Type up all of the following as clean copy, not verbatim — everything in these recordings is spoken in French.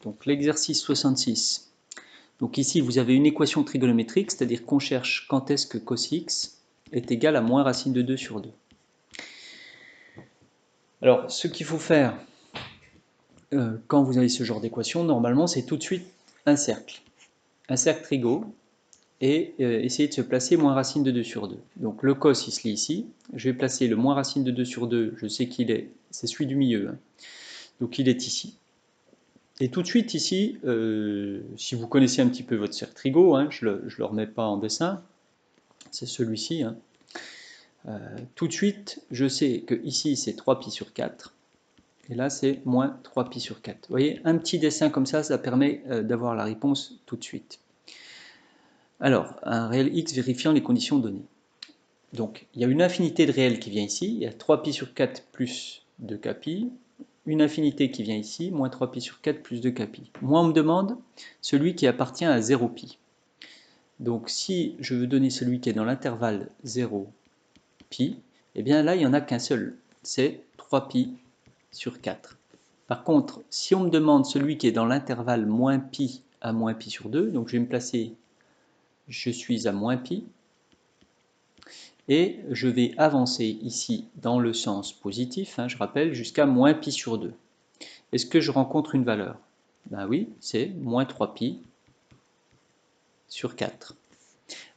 Donc l'exercice 66. Donc ici, vous avez une équation trigonométrique, c'est-à-dire qu'on cherche quand est-ce que cos x est égal à moins racine de 2 sur 2. Alors, ce qu'il faut faire quand vous avez ce genre d'équation, normalement, c'est tout de suite un cercle trigo, et essayer de se placer moins racine de 2 sur 2. Donc le cos, il se lit ici. Je vais placer le moins racine de 2 sur 2, je sais qu'il est, c'est celui du milieu, hein. Donc il est ici. Et tout de suite ici, si vous connaissez un petit peu votre cercle trigo, hein, je ne le remets pas en dessin, c'est celui-ci, hein. Tout de suite, je sais que ici c'est 3π sur 4, et là c'est moins 3π sur 4. Vous voyez, un petit dessin comme ça permet d'avoir la réponse tout de suite. Alors, un réel x vérifiant les conditions données. Donc, il y a une infinité de réels qui vient ici, il y a 3π sur 4 plus 2kπ, une infinité qui vient ici, moins 3π sur 4 plus 2kπ. Moi, on me demande celui qui appartient à 0π. Donc, si je veux donner celui qui est dans l'intervalle 0π, eh bien là, il n'y en a qu'un seul, c'est 3π sur 4. Par contre, si on me demande celui qui est dans l'intervalle moins π à moins π sur 2, donc je vais me placer, je suis à moins π, et je vais avancer ici dans le sens positif, hein, je rappelle, jusqu'à moins π sur 2. Est-ce que je rencontre une valeur? Ben oui, c'est moins 3π sur 4.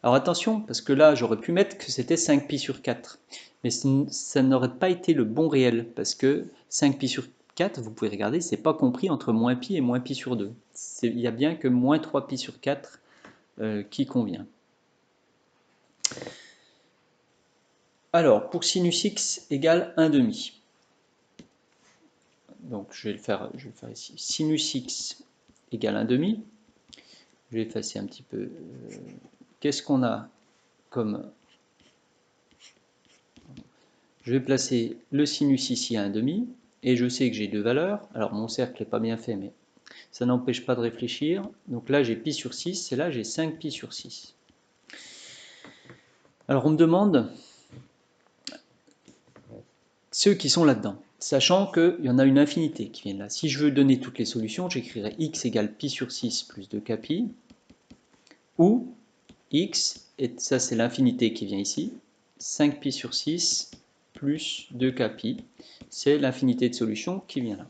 Alors attention, parce que là, j'aurais pu mettre que c'était 5π sur 4. Mais ça n'aurait pas été le bon réel, parce que 5π sur 4, vous pouvez regarder, c'est pas compris entre moins π et moins π sur 2. Il n'y a bien que moins 3π sur 4 qui convient. Alors, pour sinus x égale 1/2. Donc, je vais le faire ici. Sinus x égale 1/2. Je vais effacer un petit peu. Qu'est-ce qu'on a comme... Je vais placer le sinus ici à 1/2. Et je sais que j'ai deux valeurs. Alors, mon cercle n'est pas bien fait, mais ça n'empêche pas de réfléchir. Donc là, j'ai π sur 6. Et là, j'ai 5π sur 6. Alors, on me demande ceux qui sont là-dedans, sachant qu'il y en a une infinité qui viennent là. Si je veux donner toutes les solutions, j'écrirai x égale π sur 6 plus 2kπ, ou x, et ça c'est l'infinité qui vient ici, 5π sur 6 plus 2kπ, c'est l'infinité de solutions qui vient là.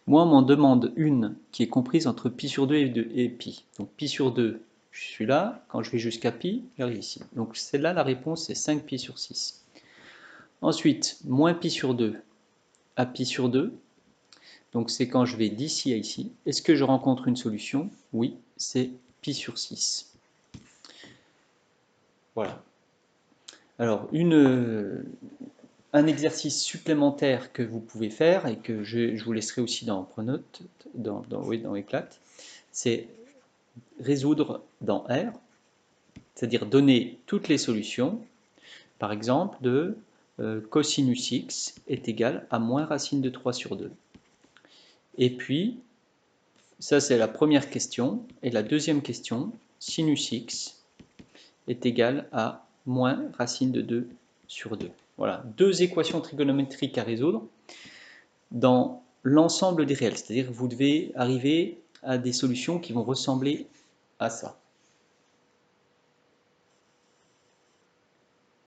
Moi, on m'en demande une qui est comprise entre π sur 2 et π. Donc π sur 2, je suis là, quand je vais jusqu'à π, j'arrive ici. Donc celle-là, la réponse, c'est 5π sur 6. Ensuite, moins π sur 2 à π sur 2. Donc c'est quand je vais d'ici à ici. Est-ce que je rencontre une solution? Oui, c'est π sur 6. Voilà. Alors, un exercice supplémentaire que vous pouvez faire, et que je vous laisserai aussi dans Pronote, dans Éclate, c'est résoudre dans R, c'est-à-dire donner toutes les solutions, par exemple de cosinus x est égal à moins racine de 3 sur 2. Et puis, ça c'est la première question, et la deuxième question, sinus x est égal à moins racine de 2 sur 2. Voilà, deux équations trigonométriques à résoudre dans l'ensemble des réels, c'est-à-dire que vous devez arriver à des solutions qui vont ressembler à ça.